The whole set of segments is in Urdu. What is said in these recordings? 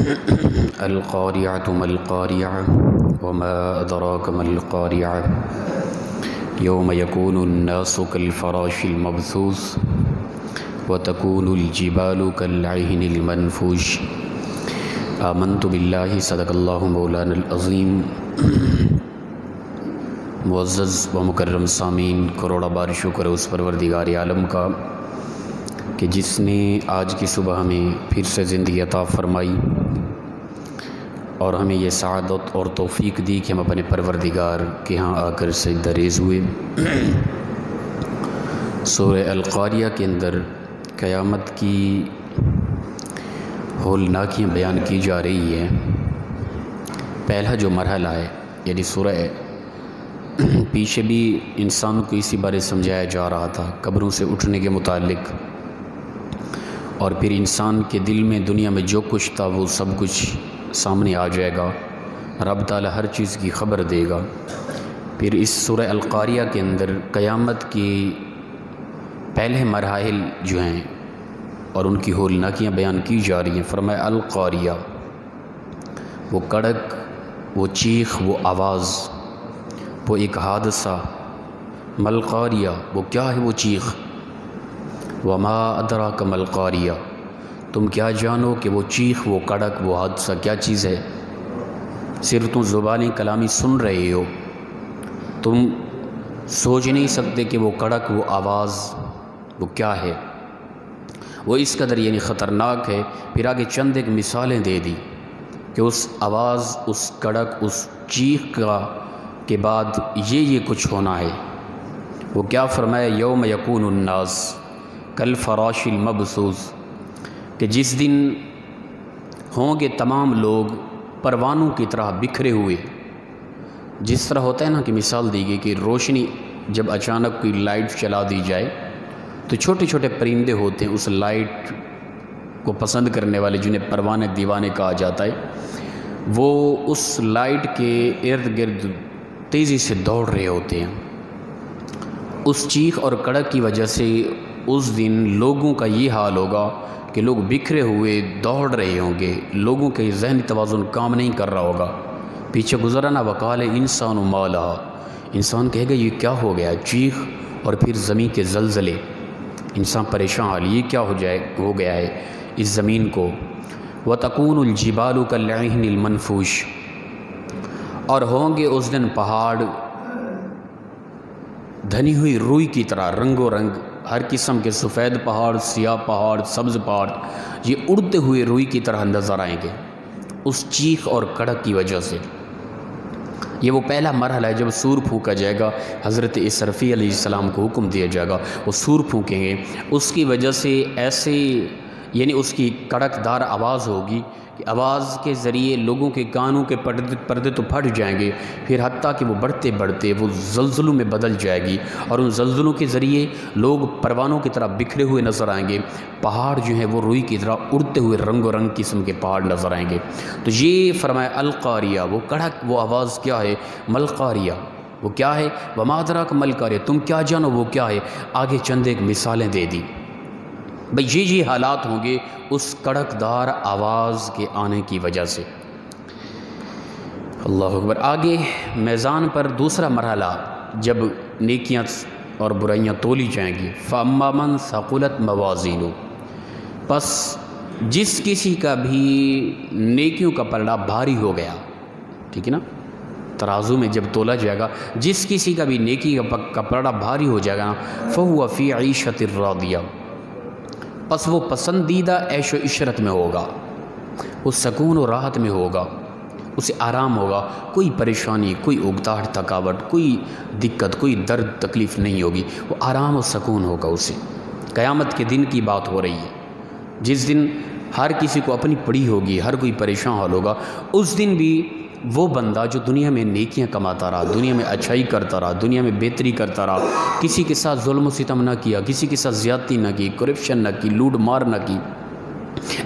القارعة ما القارعة وما أدراك ما القارعة يوم يكون الناس كالفراش المبثوث وتكون الجبال كالعهن المنفوش آمنت بالله صدق اللہ مولانا العظیم۔ معزز و مکرم سامعین، کروڑا بار شکر اس پروردگار عالم کا کہ جس نے آج کی صبح ہمیں پھر سے زندگی عطا فرمائی اور ہمیں یہ سعادت اور توفیق دی کہ ہم اپنے پروردگار کے ہاں آ کر سجدہ ریز ہوئے۔ سورہ القاریہ کے اندر قیامت کی ہولناکیاں بیان کی جا رہی ہیں۔ پہلا جو مرحلہ ہے یعنی سورہ پیچھے بھی انسان کو اسی بارے سمجھایا جا رہا تھا، قبروں سے اٹھنے کے متعلق، اور پھر انسان کے دل میں دنیا میں جو کچھ تھا وہ سب کچھ سامنے آ جائے گا، رب تعالی ہر چیز کی خبر دے گا۔ پھر اس سورہ القاریہ کے اندر قیامت کی پہلے مراحل جو ہیں اور ان کی ہولناکیاں بیان کی جا رہی ہیں۔ فرمایا القاریہ، وہ کڑک، وہ چیخ، وہ آواز، وہ ایک حادثہ۔ ملقاریہ، وہ کیا ہے وہ چیخ؟ وما ادراک ملقاریہ، تم کیا جانو کہ وہ چیخ، وہ کڑک، وہ حادثہ کیا چیز ہے؟ صرف تم زبانی کلامی سن رہے ہو، تم سوچ نہیں سکتے کہ وہ کڑک، وہ آواز وہ کیا ہے، وہ اس قدر یعنی خطرناک ہے۔ پھر آگے چند ایک مثالیں دے دی کہ اس آواز، اس کڑک، اس چیخ کا کے بعد یہ کچھ ہونا ہے۔ وہ کیا فرمایا؟ یوم یکون الناس کالفراش المبثوث، کہ جس دن ہوں گے تمام لوگ پروانوں کی طرح بکھرے ہوئے۔ جس طرح ہوتا ہے نا کہ مثال دی گئی کہ روشنی جب اچانک کوئی لائٹ چلا دی جائے تو چھوٹے چھوٹے پرندے ہوتے ہیں اس لائٹ کو پسند کرنے والے، جنہیں پروانے دیوانے کہا جاتا ہے، وہ اس لائٹ کے ارد گرد تیزی سے دوڑ رہے ہوتے ہیں۔ اس چیخ اور کڑک کی وجہ سے اس دن لوگوں کا یہ حال ہوگا کہ لوگ بکھرے ہوئے دوڑ رہے ہوں گے، لوگوں کے ذہنی توازن کام نہیں کر رہا ہوگا۔ پیچھے گزرا نا وقال انسان ما لہا، انسان کہے گا یہ کیا ہو گیا؟ چیخ اور پھر زمین کے زلزلے، انسان پریشان حال، یہ کیا ہو گیا ہے اس زمین کو۔ وَتَكُونُ الْجِبَالُ كَالْعِهْنِ الْمَنْفُوشِ، اور ہوں گے اس دن پہاڑ دھنی ہوئی روئی کی طرح، رنگ و رنگ، ہر قسم کے سفید پہاڑ، سیاہ پہاڑ، سبز پہاڑ، یہ اڑتے ہوئے روئی کی طرح نظر آئیں گے اس چیخ اور کڑک کی وجہ سے۔ یہ وہ پہلا مرحلہ ہے جب سور پھونکا جائے گا، حضرت اسرافیل علیہ السلام کو حکم دیا جائے گا، وہ سور پھونکیں گے، اس کی وجہ سے ایسے یعنی اس کی کڑک دار آواز ہوگی کہ آواز کے ذریعے لوگوں کے کانوں کے پردے تو پھٹ جائیں گے، پھر حتیٰ کہ وہ بڑھتے بڑھتے وہ زلزلوں میں بدل جائے گی، اور ان زلزلوں کے ذریعے لوگ پروانوں کی طرح بکھرے ہوئے نظر آئیں گے، پہاڑ جو ہیں وہ روئی کی طرح اڑتے ہوئے رنگ و رنگ قسم کے پہاڑ نظر آئیں گے۔ تو یہ فرمایا القاریہ، وہ کڑک، وہ آواز کیا ہے؟ ملقاریہ، وہ کیا ہے؟ وما ادراک ملقاریہ، تم کیا جانو وہ کیا ہے؟ آگے چند ایک مثالیں دے دی بھئی یہ حالات ہوں گے اس کڑک دار آواز کے آنے کی وجہ سے۔ اللہ اکبر۔ آگے میزان پر دوسرا مرحلہ جب نیکیاں اور برائیاں تولی جائیں گی، فَأَمَّا مَنْ ثَقُلَتْ مَوَازِينُهُ، پس جس کسی کا بھی نیکیوں کا پلڑا بھاری ہو گیا، ٹھیک ہے نا، ترازو میں جب تولا جائے گا، جس کسی کا بھی نیکی کا پلڑا بھاری ہو جائے گا، فَهُوَ فِي عِيشَةٍ رَاضِيَةٍ، پس وہ پسندیدہ عیش و عشرت میں ہوگا، وہ سکون و راحت میں ہوگا، اسے آرام ہوگا، کوئی پریشانی، کوئی اگتاہٹ، تھکاوٹ، کوئی دقت، کوئی درد تکلیف نہیں ہوگی، وہ آرام و سکون ہوگا اسے۔ قیامت کے دن کی بات ہو رہی ہے، جس دن ہر کسی کو اپنی پڑی ہوگی، ہر کوئی پریشان حال ہوگا۔ اس دن بھی وہ بندہ جو دنیا میں نیکیاں کماتا رہا، دنیا میں اچھائی کرتا رہا، دنیا میں بہتری کرتا رہا، کسی کے ساتھ ظلم و ستم نہ کیا، کسی کے ساتھ زیادتی نہ کی، کرپشن نہ کی، لوٹ مار نہ کی،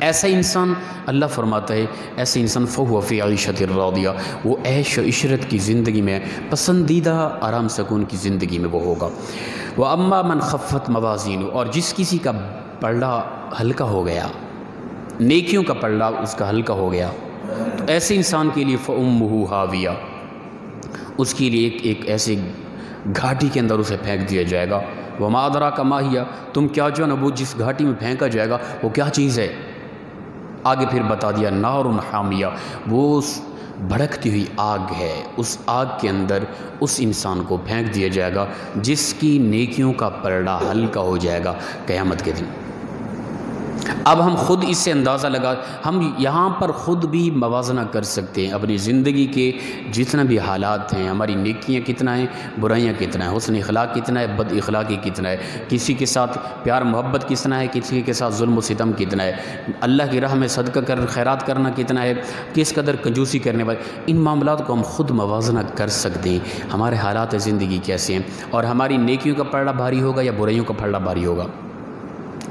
ایسا انسان اللہ فرماتا ہے ایسے انسان فَهُوَ فِي عِيشَةٍ رَاضِيَةٍ، وہ عیش و عشرت کی زندگی میں، پسندیدہ آرام سکون کی زندگی میں وہ ہوگا۔ وَأَمَّا مَنْ خَفَّتْ مَوَازِينُهُ، اور جس کسی کا پلڑا ہلکا ہو گیا، نیکیوں کا پلڑا اس کا ہلکا ہو گیا، تو ایسے انسان کے لیے فَأُمُّهُ حَاوِيَةٌ، اس کے لیے ایک ایسے گھاٹی کے اندر اسے پھینک دیا جائے گا۔ وَمَا أَدْرَاكَ مَا هِيَ، تم کیا جان ابو جس گھاٹی میں پھینکا جائے گا وہ کیا چیز ہے؟ آگے پھر بتا دیا نار حامیہ، وہ بھڑکتی ہوئی آگ ہے، اس آگ کے اندر اس انسان کو پھینک دیا جائے گا جس کی نیکیوں کا پلڑا ہلکا ہو جائے گا قیامت کے دن۔ اب ہم خود اس سے اندازہ لگا، ہم یہاں پر خود بھی موازنہ کر سکتے ہیں اپنی زندگی کے جتنا بھی حالات ہیں، ہماری نیکیاں کتنا ہیں، برائیاں کتنا ہیں، حسن اخلاق کتنا ہے، بد اخلاقی کتنا ہے، کسی کے ساتھ پیار محبت کتنا ہے، کسی کے ساتھ ظلم و ستم کتنا ہے، اللہ کی راہ میں صدقہ خیرات کرنا کتنا ہے، کس قدر کنجوسی کرنے والے، ان معاملات کو ہم خود موازنہ کر سکتے ہیں، ہمارے حالات زندگی کیسے ہیں، اور ہماری نیکیوں کا پلڑا بھاری ہوگا یا برائیوں کا پلڑا بھاری ہوگا۔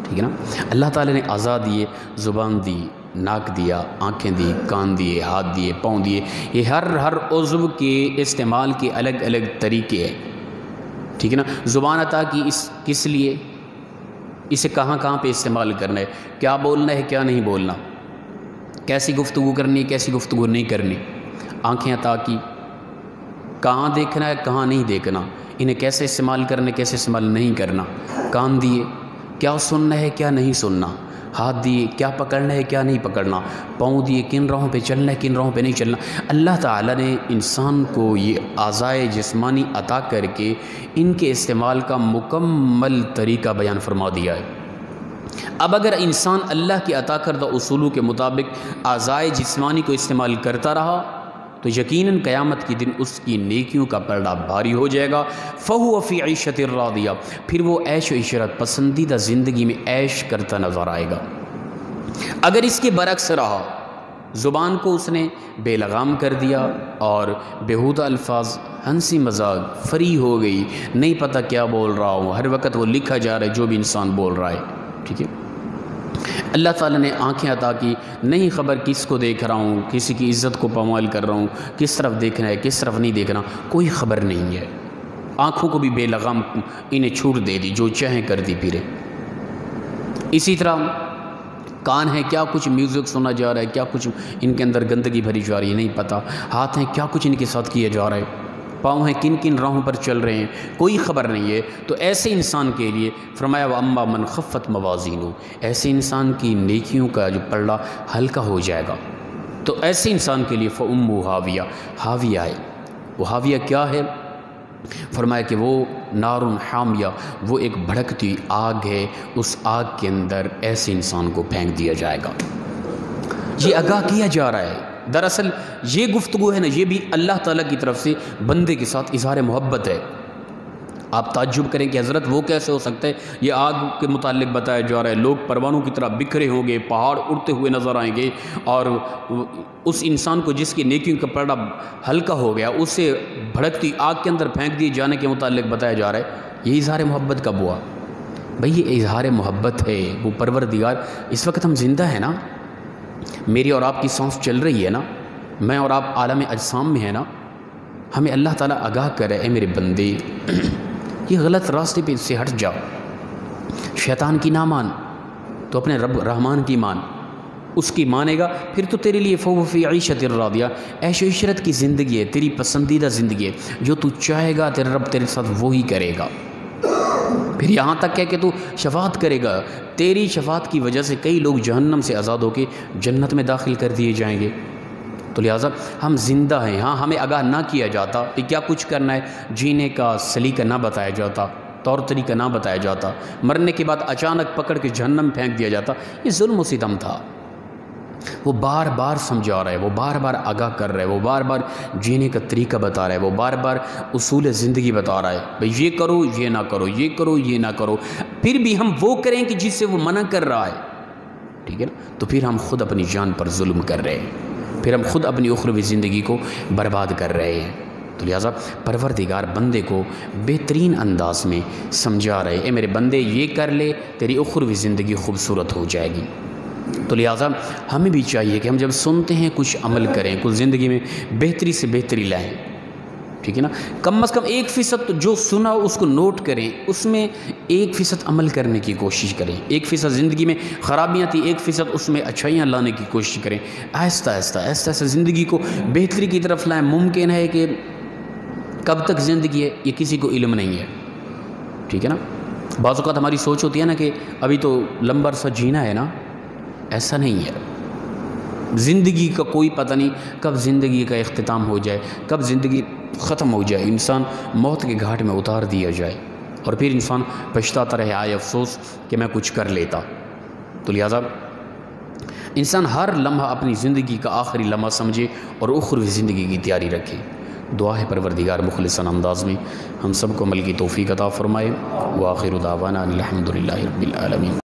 ٹھیک ہے نا؟ اللہ تعالیٰ نے اعضاء دیے، زبان دی، ناک دیا، آنکھیں دی، کان دیے، ہاتھ دیے، پاؤں دیے، یہ ہر عضو کے استعمال کے الگ الگ طریقے ہیں۔ ٹھیک ہے نا؟ زبان عطا کی کس لیے، اسے کہاں پہ استعمال کرنا ہے، کیا بولنا ہے کیا نہیں بولنا، کیسی گفتگو کرنی ہے کیسی گفتگو نہیں کرنی۔ آنکھیں عطا کی، کہاں دیکھنا ہے کہاں نہیں دیکھنا، انہیں کیسے استعمال کرنا ہے کیسے استعمال نہیں کرنا۔ کان دیے، کیا سننا ہے کیا نہیں سننا۔ ہاتھ دیے، کیا پکڑنا ہے کیا نہیں پکڑنا۔ پاؤں دیے، کن راہوں پہ چلنا ہے کن راہوں پہ نہیں چلنا۔ اللہ تعالیٰ نے انسان کو یہ اعضائے جسمانی عطا کر کے ان کے استعمال کا مکمل طریقہ بیان فرما دیا ہے۔ اب اگر انسان اللہ کی عطا کردہ اصولوں کے مطابق اعضائے جسمانی کو استعمال کرتا رہا تو یقیناً قیامت کے دن اس کی نیکیوں کا پلڑا بھاری ہو جائے گا۔ فَهُوَ فِي عِيشَةٍ رَاضِيَةٍ، پھر وہ عیش و عشرت پسندیدہ زندگی میں عیش کرتا نظر آئے گا۔ اگر اس کے برعکس رہا، زبان کو اس نے بے لگام کر دیا اور بیہودہ الفاظ، ہنسی مذاق فری ہو گئی، نہیں پتہ کیا بول رہا ہوں، ہر وقت وہ لکھا جا رہا ہے جو بھی انسان بول رہا ہے۔ ٹھیک ہے؟ اللہ تعالیٰ نے آنکھیں عطا کی، نہیں خبر کس کو دیکھ رہا ہوں، کسی کی عزت کو پامال کر رہا ہوں، کس طرف دیکھنا ہے کس طرف نہیں دیکھنا، کوئی خبر نہیں ہے۔ آنکھوں کو بھی بے لگام انہیں چھوٹ دے دی، جو چاہیں کر دی پھرے۔ اسی طرح کان ہیں، کیا کچھ میوزک سنا جا رہا ہے، کیا کچھ ان کے اندر گندگی بھری جا رہی ہے نہیں پتہ۔ ہاتھ ہیں، کیا کچھ ان کے ساتھ کیا جا رہا ہے۔ پاؤں ہیں، کن کن راہوں پر چل رہے ہیں، کوئی خبر نہیں ہے۔ تو ایسے انسان کے لیے فرمایا وَأَمَّا مَنْ خَفَّتْ مَوَازِينُهُ، ایسے انسان کی نیکیوں کا جو پلڑا ہلکا ہو جائے گا، تو ایسے انسان کے لیے فَأُمُّهُ حَاوِيَةٌ، حاویہ ہے۔ وہ حاویہ کیا ہے؟ فرمایا کہ وہ نار حامیہ، وہ ایک بھڑکتی آگ ہے، اس آگ کے اندر ایسے انسان کو پھینک دیا جائے گا۔ یہ آگاہ کیا جا رہا ہے۔ دراصل یہ گفتگو ہے نا، یہ بھی اللہ تعالیٰ کی طرف سے بندے کے ساتھ اظہار محبت ہے۔ آپ تعجب کریں کہ حضرت وہ کیسے ہو سکتا ہے؟ یہ آگ کے متعلق بتایا جا رہا ہے، لوگ پروانوں کی طرح بکھرے ہوں گے، پہاڑ اڑتے ہوئے نظر آئیں گے، اور اس انسان کو جس کی نیکیوں کا پلڑا ہلکا ہو گیا اسے بھڑکتی آگ کے اندر پھینک دیے جانے کے متعلق بتایا جا رہا ہے۔ یہ اظہار محبت کب ہوا بھئی؟ یہ اظہار محبت ہے۔ وہ پروردگار، اس وقت ہم زندہ ہیں نا، میری اور آپ کی سانس چل رہی ہے نا، میں اور آپ عالم اجسام میں ہیں نا، ہمیں اللہ تعالیٰ آگاہ کرے، اے میرے بندے یہ غلط راستے پہ سے ہٹ جا، شیطان کی نہ مان، تو اپنے رب رحمان کی مان، اس کی مانے گا پھر تو تیرے لیے فَهُوَ فِي عِيشَةٍ رَاضِيَةٍ، عیش و عشرت کی زندگی ہے، تیری پسندیدہ زندگی ہے، جو تو چاہے گا تیرا رب تیرے ساتھ وہی کرے گا۔ پھر یہاں تک ہے کہ تو شفاعت کرے گا، تیری شفاعت کی وجہ سے کئی لوگ جہنم سے آزاد ہو کے جنت میں داخل کر دیے جائیں گے۔ تو لہٰذا ہم زندہ ہیں، ہاں ہمیں آگاہ نہ کیا جاتا کہ کیا کچھ کرنا ہے، جینے کا سلیقہ نہ بتایا جاتا، طور طریقہ نہ بتایا جاتا، مرنے کے بعد اچانک پکڑ کے جہنم پھینک دیا جاتا، یہ ظلم و ستم تھا۔ وہ بار بار سمجھا رہا ہے، وہ بار بار آگاہ کر رہا ہے، وہ بار بار جینے کا طریقہ بتا رہا ہے، وہ بار بار اصول زندگی بتا رہا ہے، بھئی یہ کرو یہ نہ کرو، یہ کرو یہ نہ کرو۔ پھر بھی ہم وہ کریں کہ جس سے وہ منع کر رہا ہے، ٹھیک ہے نا؟ تو پھر ہم خود اپنی جان پر ظلم کر رہے ہیں، پھر ہم خود اپنی اخروی زندگی کو برباد کر رہے ہیں۔ تو لہٰذا پروردگار بندے کو بہترین انداز میں سمجھا رہے، اے میرے بندے یہ کر لے تیری اخروی زندگی خوبصورت ہو جائے گی۔ تو لہٰذا ہمیں بھی چاہیے کہ ہم جب سنتے ہیں کچھ عمل کریں، کچھ زندگی میں بہتری سے بہتری لائیں، ٹھیک ہے نا؟ کم از کم 1% جو سنا اس کو نوٹ کریں، اس میں 1% عمل کرنے کی کوشش کریں. 1% زندگی میں خرابیاں تھیں، 1% اس میں اچھائیاں لانے کی کوشش کریں. آہستہ آہستہ زندگی کو بہتری کی طرف لائیں. ممکن ہے کہ کب تک زندگی ہے یہ کسی کو علم نہیں ہے، ٹھیک ہے نا. بعض اوقات ہماری سوچ ہوتی ہے نا کہ ابھی تو لمبا عرصہ جینا ہے نا، ایسا نہیں ہے. زندگی کا کوئی پتہ نہیں کب زندگی کا اختتام ہو جائے، کب زندگی ختم ہو جائے، انسان موت کے گھاٹ میں اتار دیا جائے اور پھر انسان پچھتاتا رہے، آئے افسوس کہ میں کچھ کر لیتا. تو لہٰذا انسان ہر لمحہ اپنی زندگی کا آخری لمحہ سمجھے اور اخروی زندگی کی تیاری رکھے. دعا ہے پروردگار مخلصانہ انداز میں ہم سب کو عمل کی توفیق عطا فرمائے. وآخر دعوانا الحمد للہ رب العالمین.